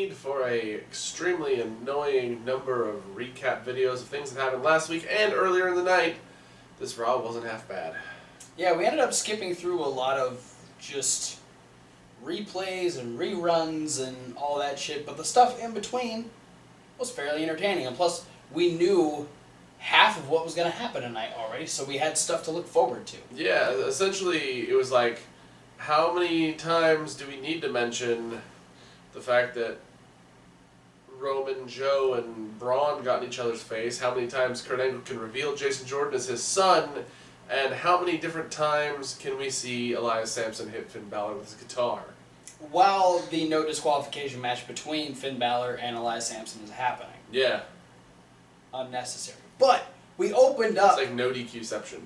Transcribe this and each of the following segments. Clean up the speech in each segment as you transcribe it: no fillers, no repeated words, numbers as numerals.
need for a extremely annoying number of recap videos of things that happened last week and earlier in the night, this Raw wasn't half bad. Yeah, we ended up skipping through a lot of just replays and reruns and all that shit, but the stuff in between was fairly entertaining. And plus, we knew half of what was going to happen tonight already, so we had stuff to look forward to. Yeah, essentially it was like, how many times do we need to mention the fact that Roman, Joe, and Braun got in each other's face? How many times Kurt Angle can reveal Jason Jordan as his son? And how many different times can we see Elias Sampson hit Finn Balor with his guitar? While the no disqualification match between Finn Balor and Elias Sampson is happening. Yeah. Unnecessary. But we opened up... It's like no DQ-ception.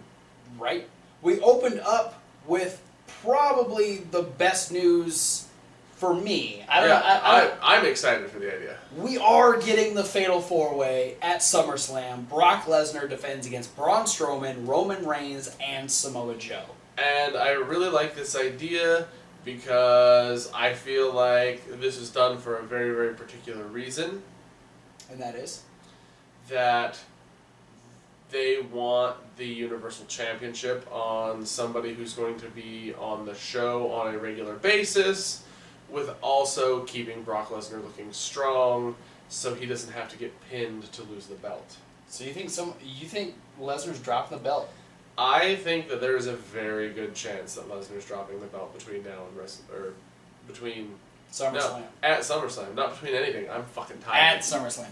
Right? We opened up with probably the best news for me. I'm excited for the idea. We are getting the Fatal 4-Way at SummerSlam. Brock Lesnar defends against Braun Strowman, Roman Reigns, and Samoa Joe. And I really like this idea because I feel like this is done for a very, very particular reason. And that is? That they want the Universal Championship on somebody who's going to be on the show on a regular basis, with also keeping Brock Lesnar looking strong so he doesn't have to get pinned to lose the belt. So you think Lesnar's dropping the belt? I think that there is a very good chance that Lesnar's dropping the belt between now and between SummerSlam. No, at SummerSlam, not between anything. I'm fucking tired. At SummerSlam.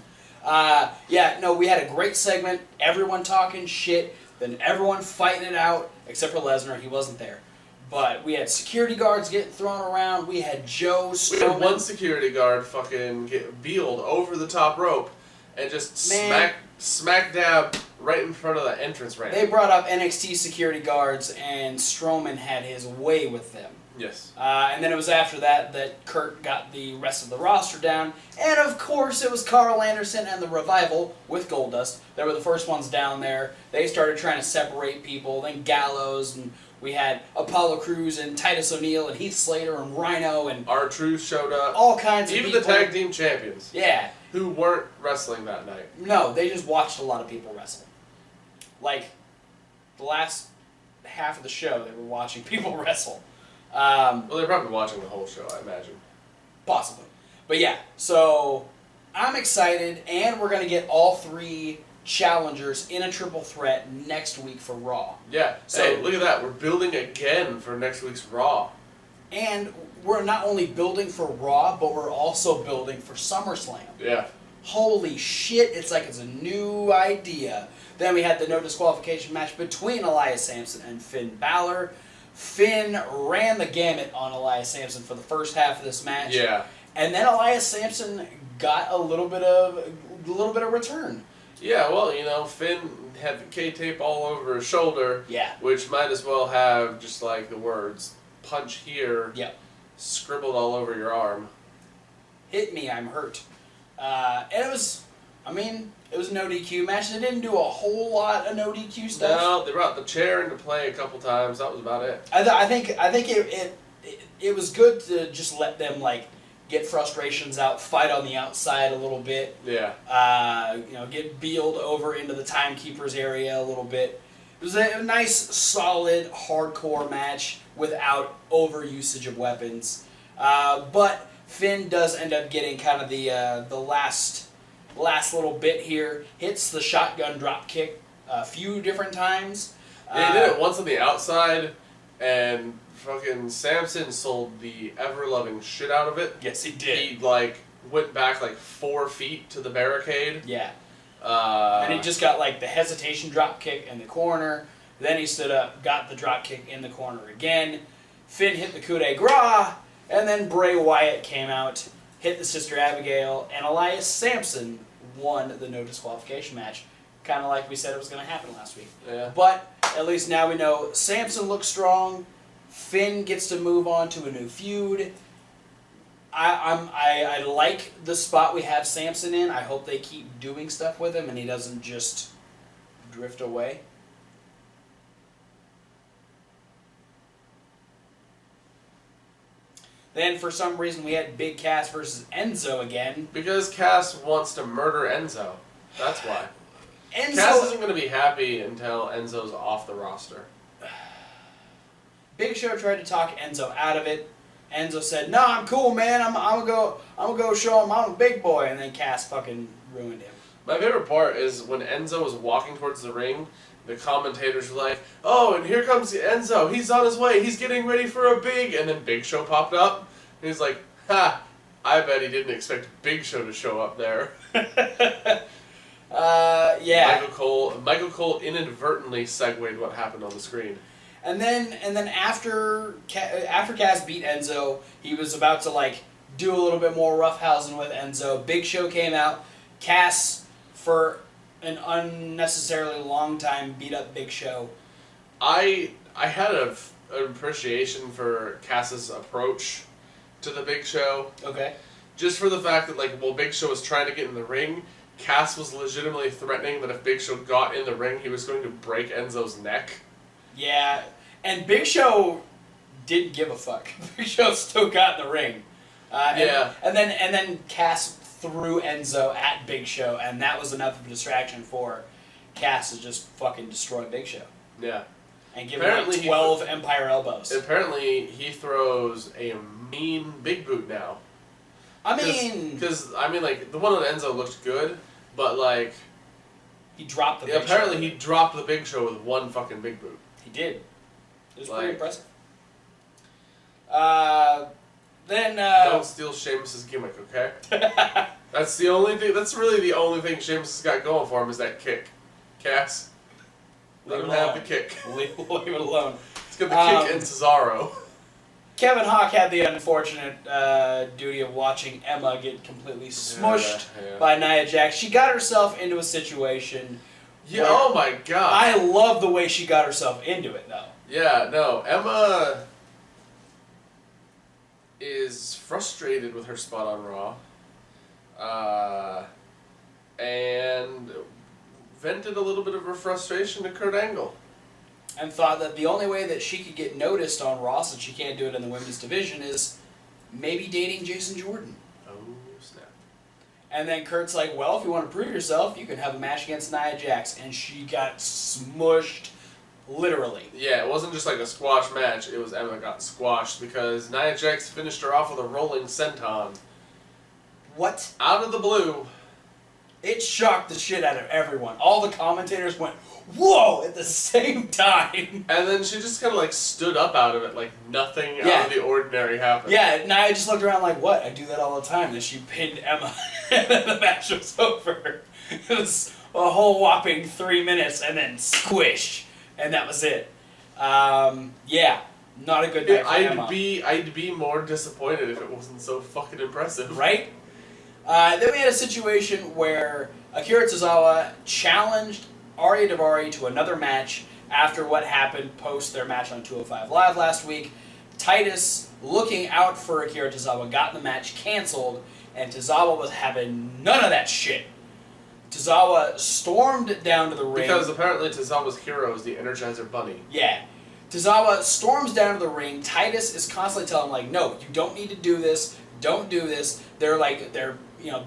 We had a great segment. Everyone talking shit, then everyone fighting it out, except for Lesnar. He wasn't there. But we had security guards getting thrown around. We had Joe Strowman. We had one security guard fucking get beeled over the top rope and just smack dab right in front of the entrance ramp. They brought up NXT security guards, and Strowman had his way with them. Yes. And then it was after that Kurt got the rest of the roster down. And of course it was Carl Anderson and the Revival with Goldust. They were the first ones down there. They started trying to separate people. Then Gallows, and we had Apollo Crews and Titus O'Neil and Heath Slater and Rhino and R-Truth showed up. All kinds of people. people. Even the tag team champions. Yeah. Who weren't wrestling that night. No, they just watched a lot of people wrestle. Like, the last half of the show, they were watching people wrestle. Well, they're probably watching the whole show, I imagine. Possibly. But yeah, so I'm excited, and we're going to get all three challengers in a triple threat next week for Raw. Yeah. So, hey, look at that. We're building again for next week's Raw. And we're not only building for Raw, but we're also building for SummerSlam. Yeah. Holy shit, it's like it's a new idea. Then we had the no disqualification match between Elias Sampson and Finn Balor. Finn ran the gamut on Elias Sampson for the first half of this match. Yeah. And then Elias Sampson got a little bit of return. Yeah, well, Finn had the K-tape all over his shoulder. Yeah. Which might as well have just like the words punch here. Yep. Scribbled all over your arm. Hit me, I'm hurt. And it was a no DQ match. They didn't do a whole lot of no DQ stuff. No, they brought the chair into play a couple times. That was about it. I think it was good to just let them get frustrations out, fight on the outside a little bit. Yeah. Get beeled over into the timekeeper's area a little bit. It was a nice, solid, hardcore match without overusage of weapons. But Finn does end up getting kind of the last little bit here. Hits the shotgun drop kick a few different times. Yeah, he did it once on the outside, and fucking Samson sold the ever-loving shit out of it. Yes, he did. He, went back 4 feet to the barricade. Yeah. And he just got, the hesitation drop kick in the corner. Then he stood up, got the drop kick in the corner again. Finn hit the coup de grace, and then Bray Wyatt came out, hit the Sister Abigail, and Elias Sampson won the no disqualification match. Kind of like we said it was going to happen last week. Yeah. But at least now we know Sampson looks strong. Finn gets to move on to a new feud. I like the spot we have Sampson in. I hope they keep doing stuff with him and he doesn't just drift away. Then for some reason we had Big Cass versus Enzo again. Because Cass wants to murder Enzo. That's why. Enzo... Cass isn't going to be happy until Enzo's off the roster. Big Show tried to talk Enzo out of it. Enzo said, "No, I'm cool, man. I'm gonna go show him I'm a big boy." And then Cass fucking ruined him. My favorite part is when Enzo was walking towards the ring, the commentators were like, "Oh, and here comes Enzo. He's on his way. He's getting ready for a big..." And then Big Show popped up. And he's like, "Ha! I bet he didn't expect Big Show to show up there." Yeah. Michael Cole inadvertently segued what happened on the screen. And then after Cass beat Enzo, he was about to like do a little bit more roughhousing with Enzo. Big Show came out. Cass, for an unnecessarily long time, beat up Big Show. I had an appreciation for Cass's approach to the Big Show. Okay. Just for the fact that while Big Show was trying to get in the ring, Cass was legitimately threatening that if Big Show got in the ring, he was going to break Enzo's neck. Yeah, and Big Show didn't give a fuck. Big Show still got in the ring. And then Cass threw Enzo at Big Show, and that was enough of a distraction for Cass to just fucking destroy Big Show. Yeah. And give him 12 Empire elbows. Apparently, he throws a mean big boot now. Because the one on Enzo looked good, but he dropped the Big Show. Apparently, he dropped the Big Show with one fucking big boot. He did. It was pretty impressive. Don't steal Sheamus's gimmick, okay? That's the only thing. That's really the only thing Sheamus has got going for him is that kick. Cass, let him have the kick. Leave it alone. He's got the kick and Cesaro. Kevin Hawk had the unfortunate duty of watching Emma get completely smushed by Nia Jax. She got herself into a situation. Yeah. Oh my god. I love the way she got herself into it, though. Yeah. No. Emma is frustrated with her spot on Raw, and vented a little bit of her frustration to Kurt Angle. And thought that the only way that she could get noticed on Raw, since she can't do it in the women's division, is maybe dating Jason Jordan. Oh, snap. And then Kurt's like, well, if you want to prove yourself, you can have a match against Nia Jax. And she got smushed, literally. Yeah, it wasn't just like a squash match. It was Emma got squashed because Nia Jax finished her off with a rolling senton. What? Out of the blue. It shocked the shit out of everyone. All the commentators went, whoa, at the same time. And then she just kind of stood up out of it like nothing out of the ordinary happened. Yeah, Nia just looked around like, what? I do that all the time. Then she pinned Emma and then the match was over. It was a whole whopping 3 minutes and then squish. And that was it. Yeah, not a good night for Emma. I'd be more disappointed if it wasn't so fucking impressive. Right? Then we had a situation where Akira Tozawa challenged Ari Daivari to another match after what happened post their match on 205 Live last week. Titus, looking out for Akira Tozawa, got the match canceled, and Tozawa was having none of that shit. Tozawa stormed down to the ring. Because apparently Tozawa's hero is the Energizer Bunny. Yeah. Tozawa storms down to the ring. Titus is constantly telling him, no, you don't need to do this. Don't do this. They're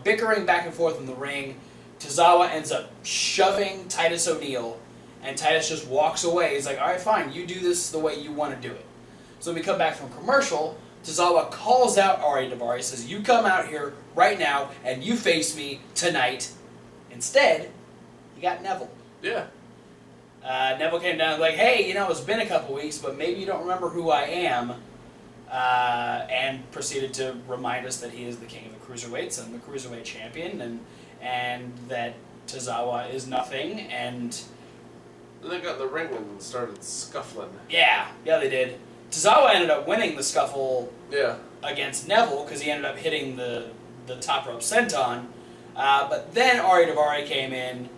bickering back and forth in the ring. Tozawa ends up shoving Titus O'Neil, and Titus just walks away. He's like, all right, fine, you do this the way you want to do it. So when we come back from commercial, Tozawa calls out Ari Daivari, says, you come out here right now, and you face me tonight. Instead, you got Neville. Yeah. Neville came down like, hey, it's been a couple weeks, but maybe you don't remember who I am. And proceeded to remind us that he is the king of the cruiserweights and the cruiserweight champion, and that Tozawa is nothing, and then they got in the ring and started scuffling. Yeah, they did. Tozawa ended up winning the scuffle against Neville because he ended up hitting the top rope senton, but then Ari Daivari came in,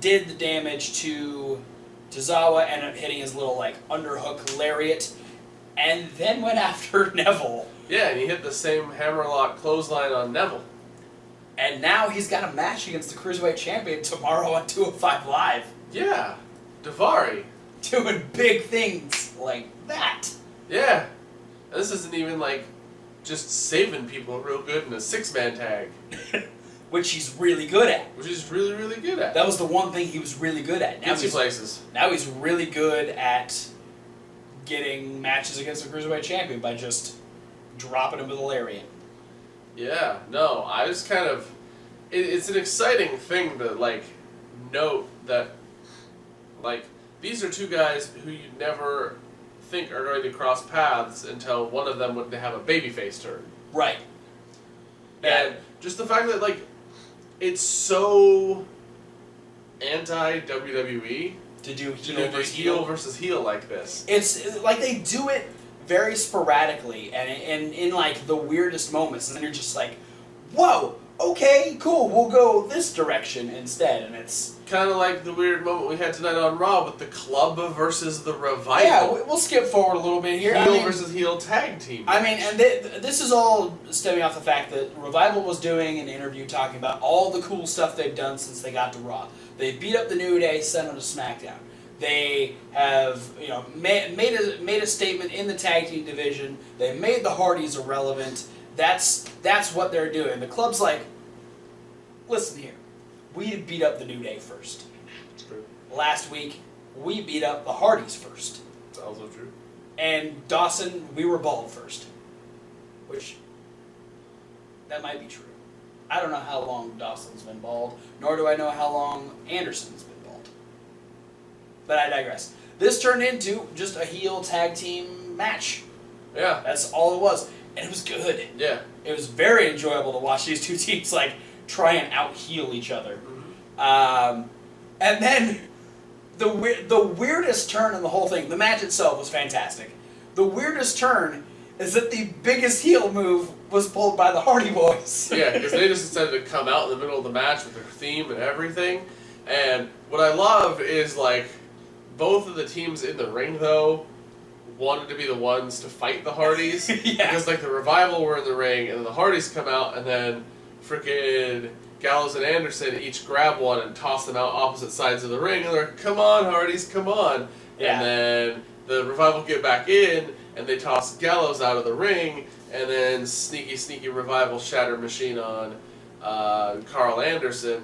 did the damage to Tozawa, ended up hitting his little underhook lariat, and then went after Neville. Yeah, and he hit the same hammerlock clothesline on Neville. And now he's got a match against the Cruiserweight Champion tomorrow on 205 Live. Yeah, Daivari. Doing big things like that. Yeah. And this isn't even just saving people real good in a 6-man tag. Which he's really good at. Which he's really, really good at. That was the one thing he was really good at. Gets you places. Now he's really good at getting matches against the Cruiserweight Champion by just dropping him with a lariat. Yeah, no, I just kind of... It's an exciting thing to, like, note that, like, these are two guys who you never think are going to cross paths until one of them would have a babyface turn. Right. And just the fact that, like, it's so anti-WWE to do heel versus heel like this. It's like they do it very sporadically and in like the weirdest moments, and then you're just like, whoa, okay, cool, we'll go this direction instead, and it's kind of like the weird moment we had tonight on Raw with the Club versus the Revival. Yeah, we'll skip forward a little bit here. Heel versus heel tag team. I mean, and this is all stemming off the fact that Revival was doing an interview talking about all the cool stuff they've done since they got to Raw. They beat up the New Day, sent them to SmackDown. They have, made a statement in the tag team division. They made the Hardys irrelevant. That's what they're doing. The club's like, listen here, we beat up the New Day first. That's true. Last week, we beat up the Hardys first. That's also true. And Dawson, we were bald first. Which, that might be true. I don't know how long Dawson's been bald, nor do I know how long Anderson's been bald. But I digress. This turned into just a heel tag team match. Yeah. That's all it was. And it was good. Yeah. It was very enjoyable to watch these two teams, like, try and out-heel each other. Mm-hmm. And then the weirdest turn in the whole thing, the match itself was fantastic. The weirdest turn is that the biggest heel move was pulled by the Hardy Boys. Yeah, because they just decided to come out in the middle of the match with their theme and everything. And what I love is, like, both of the teams in the ring, though, wanted to be the ones to fight the Hardys. Yeah. Because, like, the Revival were in the ring, and then the Hardys come out, and then frickin' Gallows and Anderson each grab one and toss them out opposite sides of the ring, and they're like, come on, Hardys, come on. Yeah. And then the Revival get back in, and they toss Gallows out of the ring, and then sneaky Revival shatter machine on Carl Anderson,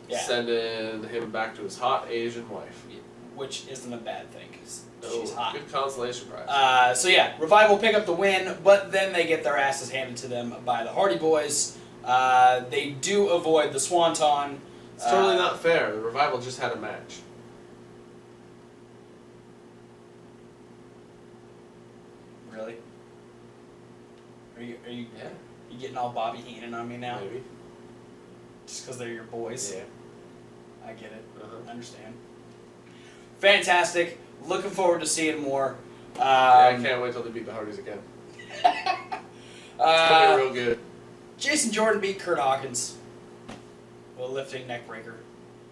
sending him back to his hot Asian wife. Which isn't a bad thing, because No, she's hot. good consolation prize. So yeah, Revival pick up the win, but then they get their asses handed to them by the Hardy Boys. They do avoid the Swanton. It's totally not fair. The Revival just had a match. Really? Are you Yeah. you getting all Bobby Heenan on me now? Maybe. Just because they're your boys? Yeah. I get it. Uh-huh. I understand. Fantastic. Looking forward to seeing more. I can't wait till they beat the Hardys again. It's gonna be real good. Jason Jordan beat Kurt Hawkins with a lifting neck breaker.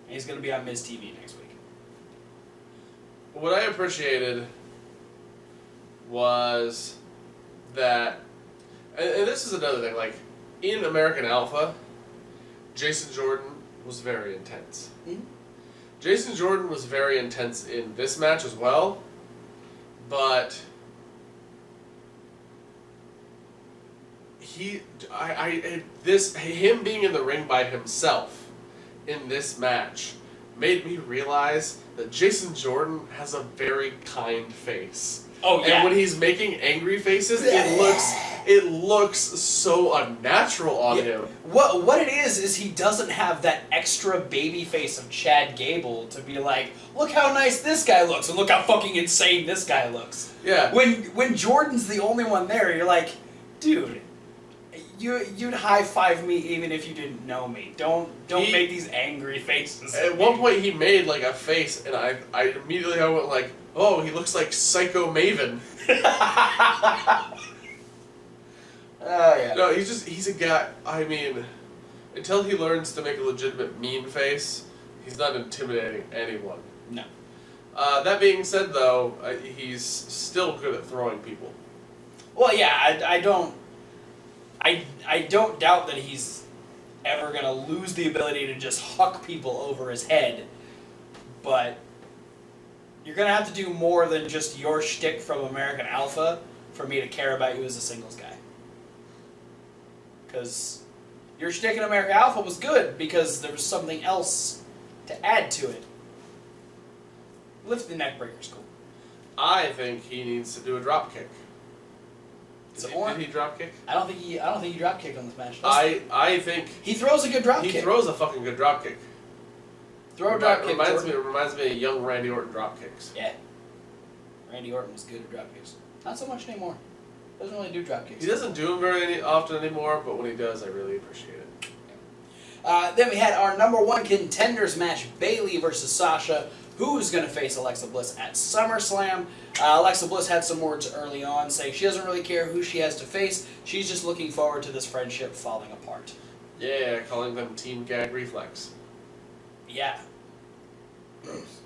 And he's going to be on Miz TV next week. What I appreciated was that, and this is another thing, like, in American Alpha, Jason Jordan was very intense. Mm-hmm. Jason Jordan was very intense in this match as well, but him being in the ring by himself in this match made me realize that Jason Jordan has a very kind face. Oh yeah. And when he's making angry faces, it looks so unnatural on him. What it is he doesn't have that extra baby face of Chad Gable to be like, look how nice this guy looks and look how fucking insane this guy looks. Yeah. When Jordan's the only one there, you're like, dude, you'd high five me even if you didn't know me. Don't make these angry faces. At one point, he made like a face, and I immediately went like, oh, he looks like Psycho Maven. Oh yeah. No, he's a guy. I mean, until he learns to make a legitimate mean face, he's not intimidating anyone. No. That being said, though, he's still good at throwing people. Well, yeah, I don't doubt that he's ever gonna lose the ability to just huck people over his head, but you're gonna have to do more than just your shtick from American Alpha for me to care about you as a singles guy. Because your shtick in America Alpha was good because there was something else to add to it. Lift the neck breaker's cool. I think he needs to do a drop kick. Did he drop kick? I don't think he drop kicked on this match. I think he throws a good drop kick. He throws a fucking good drop kick. Throw a drop kick. Reminds me of young Randy Orton drop kicks. Yeah. Randy Orton was good at drop kicks. Not so much anymore. Doesn't really do drop kicks. He doesn't do them very often anymore, but when he does, I really appreciate it. Then we had our number one contenders match, Bayley versus Sasha. Who's going to face Alexa Bliss at SummerSlam? Alexa Bliss had some words early on saying she doesn't really care who she has to face. She's just looking forward to this friendship falling apart. Yeah, calling them Team Gag Reflex. Yeah. Gross.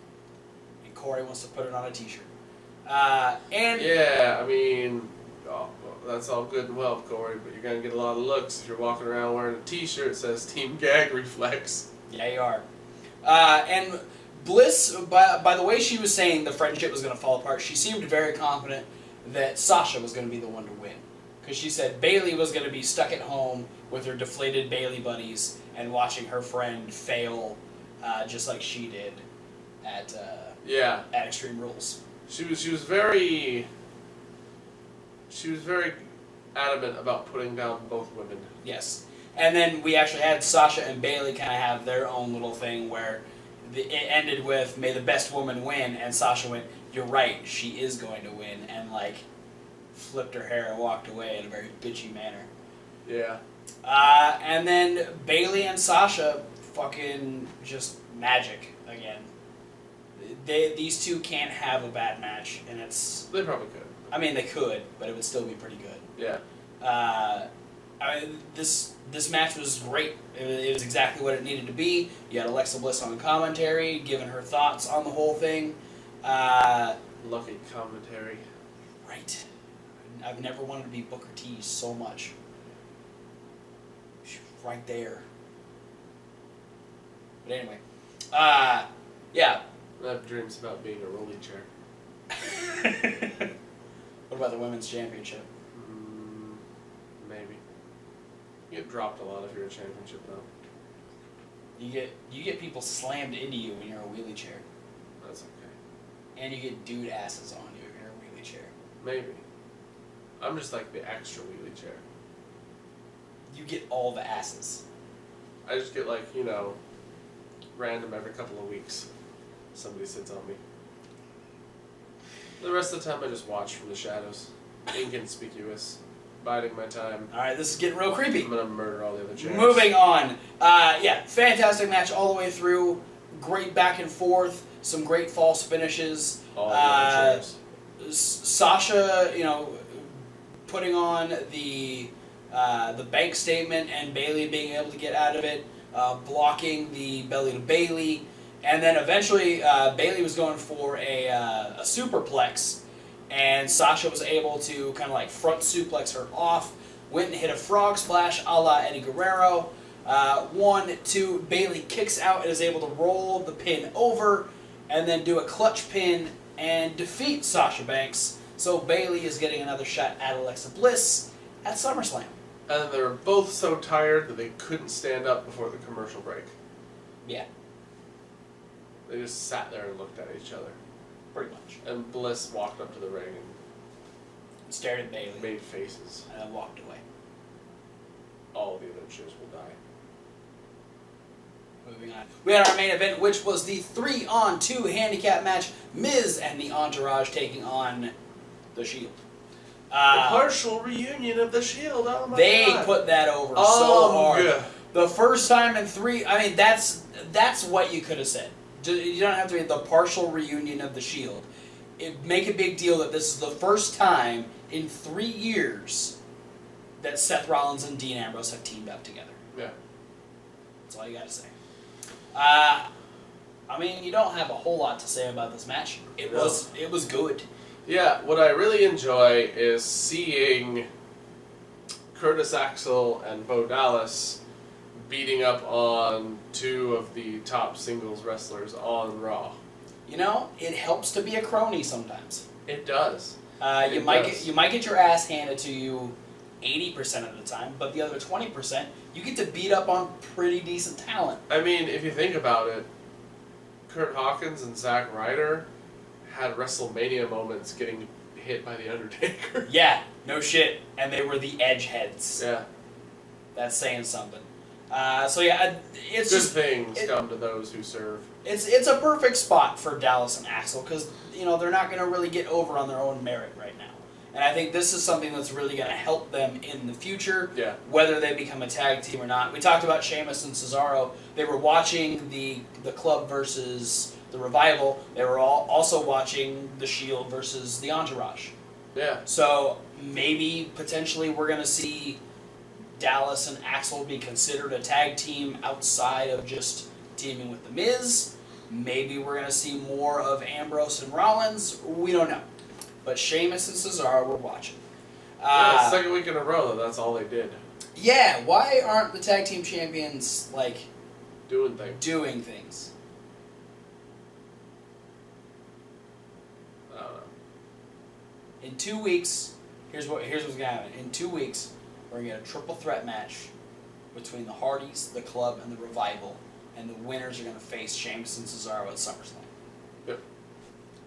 And Corey wants to put it on a t-shirt. Yeah, I mean, well, that's all good and well, Corey, but you're going to get a lot of looks if you're walking around wearing a t-shirt that says Team Gag Reflex. Yeah, you are. And Bliss, by the way she was saying the friendship was going to fall apart, she seemed very confident that Sasha was going to be the one to win. Because she said Bayley was going to be stuck at home with her deflated Bayley buddies and watching her friend fail just like she did at Extreme Rules. She was very adamant about putting down both women. Yes. And then we actually had Sasha and Bayley kind of have their own little thing where it ended with, may the best woman win, and Sasha went, you're right, she is going to win, and like flipped her hair and walked away in a very bitchy manner. Yeah. And then Bayley and Sasha fucking just magic again. These two can't have a bad match, and it's... They probably could. I mean, they could, but it would still be pretty good. Yeah. This match was great. It was exactly what it needed to be. You had Alexa Bliss on commentary, giving her thoughts on the whole thing. Lucky commentary. Right. I've never wanted to be Booker T so much. She was right there. But anyway. Yeah. I have dreams about being a rolling chair. What about the Women's Championship? Maybe. You get dropped a lot if you're a championship, though. You get people slammed into you when you're in a wheelie chair. That's okay. And you get dude asses on you if you're in a wheelie chair. Maybe. I'm just like the extra wheelie chair. You get all the asses. I just get like, random every couple of weeks. Somebody sits on me. The rest of the time I just watch from the shadows. Inconspicuous. Biding my time. Alright, this is getting real creepy. I'm gonna murder all the other chairs. Moving on. Fantastic match all the way through. Great back and forth. Some great false finishes. All the other chairs. Sasha, putting on the bank statement and Bayley being able to get out of it. Blocking the belly to Bayley. And then eventually Bayley was going for a superplex. And Sasha was able to kind of like front suplex her off. Went and hit a frog splash a la Eddie Guerrero. 1, 2, Bayley kicks out and is able to roll the pin over. And then do a clutch pin and defeat Sasha Banks. So Bayley is getting another shot at Alexa Bliss at SummerSlam. And they were both so tired that they couldn't stand up before the commercial break. Yeah. They just sat there and looked at each other. Pretty much. And Bliss walked up to the ring and stared at Bayley. made faces. And then walked away. All the other chairs will die. Moving on. We had our main event, which was the 3-on-2 handicap match. Miz and the Entourage taking on The Shield. The partial reunion of The Shield. Oh my they God. Put that over so hard. Yeah. The first time in 3... I mean, that's what you could have said. You don't have to be the partial reunion of The Shield. Make a big deal that this is the first time in 3 years that Seth Rollins and Dean Ambrose have teamed up together. Yeah. That's all you got to say. I mean, you don't have a whole lot to say about this match. It was good. Yeah, what I really enjoy is seeing Curtis Axel and Bo Dallas beating up on 2 of the top singles wrestlers on Raw. It helps to be a crony sometimes. It does. You might get your ass handed to you 80% of the time, but the other 20%, you get to beat up on pretty decent talent. I mean, if you think about it, Kurt Hawkins and Zack Ryder had WrestleMania moments getting hit by The Undertaker. Yeah, no shit. And they were the edge heads. Yeah. That's saying something. So yeah, it's Good just things come to those who serve. it's a perfect spot for Dallas and Axel because they're not going to really get over on their own merit right now, and I think this is something that's really going to help them in the future. Yeah. Whether they become a tag team or not. We talked about Sheamus and Cesaro. They were watching the Club versus the Revival. They were also watching the Shield versus the Entourage. Yeah. So maybe potentially we're going to see Dallas and Axel be considered a tag team outside of just teaming with The Miz. Maybe we're going to see more of Ambrose and Rollins. We don't know. But Sheamus and Cesaro we're watching. Yeah, second week in a row, though, that's all they did. Yeah, why aren't the tag team champions, doing things? I don't know. In 2 weeks, here's what's going to happen. In 2 weeks, we're going to get a triple threat match between the Hardys, the Club, and the Revival. And the winners are going to face Sheamus and Cesaro at SummerSlam. Yep.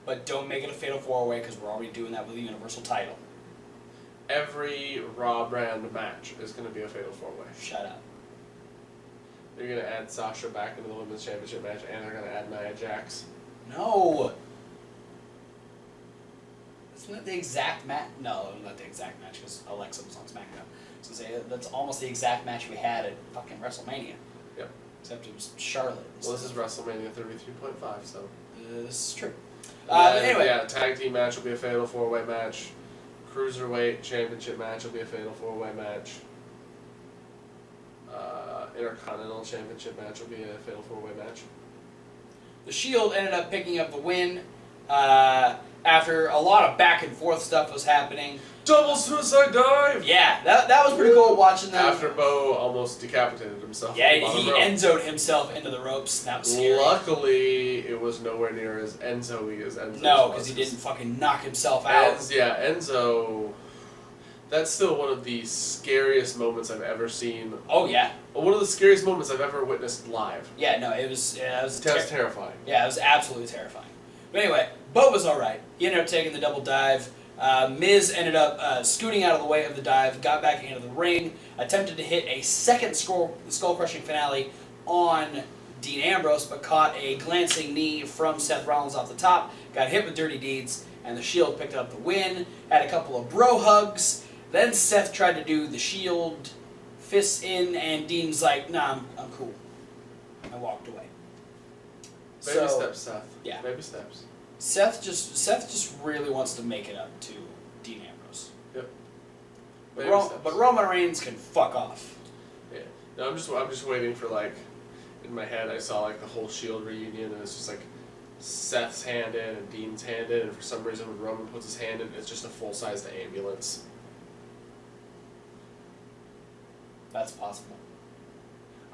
But don't make it a fatal four-way because we're already doing that with the Universal title. Every Raw brand match is going to be a fatal four-way. Shut up. They're going to add Sasha back into the Women's Championship match, and they're going to add Nia Jax. No. Isn't that the exact match? No, not the exact match because Alexa was on SmackDown. So say that's almost the exact match we had at fucking WrestleMania. Yep. Except it was Charlotte. Well, this is WrestleMania 33.5, so. This is true. But anyway. Yeah, tag team match will be a fatal four-way match. Cruiserweight championship match will be a fatal four-way match. Intercontinental championship match will be a fatal four-way match. The Shield ended up picking up the win after a lot of back and forth stuff was happening. Double suicide dive! Yeah, that was pretty cool watching that. After Bo almost decapitated himself. Yeah, he Enzo'd himself into the ropes. That was scary. Luckily, it was nowhere near as Enzo-y as Enzo. No, because he didn't fucking knock himself out. Enzo. That's still one of the scariest moments I've ever seen. Oh yeah. One of the scariest moments I've ever witnessed live. Yeah, no, it was Terrifying. Yeah, it was absolutely terrifying. But anyway, Bo was all right. He ended up taking the double dive. Miz ended up scooting out of the way of the dive, got back into the ring, attempted to hit a second skull-crushing finale on Dean Ambrose, but caught a glancing knee from Seth Rollins off the top, got hit with Dirty Deeds, and the Shield picked up the win, had a couple of bro hugs. Then Seth tried to do the Shield fists in, and Dean's like, nah, I'm cool. I walked away. Baby steps, Seth. Yeah. Baby steps. Seth just really wants to make it up to Dean Ambrose. Yep. But Roman Reigns can fuck off. Yeah. No, I'm just waiting for in my head I saw the whole Shield reunion and it's just Seth's hand in and Dean's hand in, and for some reason when Roman puts his hand in, it's just a full-sized ambulance. That's possible.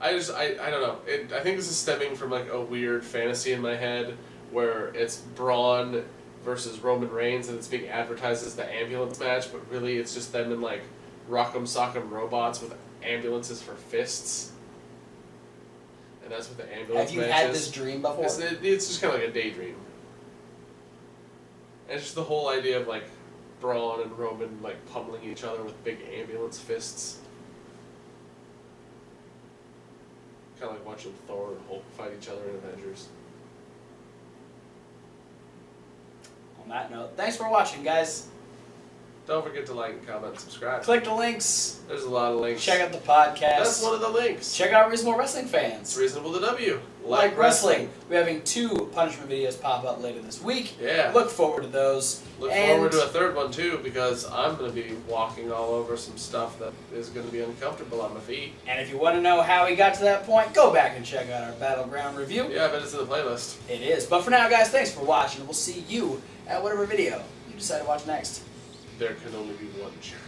I don't know. I think this is stemming from a weird fantasy in my head where it's Braun versus Roman Reigns and it's being advertised as the ambulance match, but really it's just them in Rock'em Sock'em robots with ambulances for fists. And that's what the ambulance Have you match had is. this dream before? It's just kind of like a daydream. And it's just the whole idea of Braun and Roman pummeling each other with big ambulance fists. Kind of like watching Thor and Hulk fight each other in Avengers. On that note, thanks for watching, guys. Don't forget to like, comment, subscribe. Click the links. There's a lot of links. Check out the podcast. That's one of the links. Check out Reasonable Wrestling Fans. It's reasonable to W. Like wrestling. We're having 2 punishment videos pop up later this week. Yeah. Look forward to those. Look forward to a third one too, because I'm going to be walking all over some stuff that is going to be uncomfortable on my feet. And if you want to know how we got to that point, go back and check out our Battleground review. Yeah, I bet it's in the playlist. It is. But for now, guys, thanks for watching. We'll see you at whatever video you decide to watch next. There can only be one chair.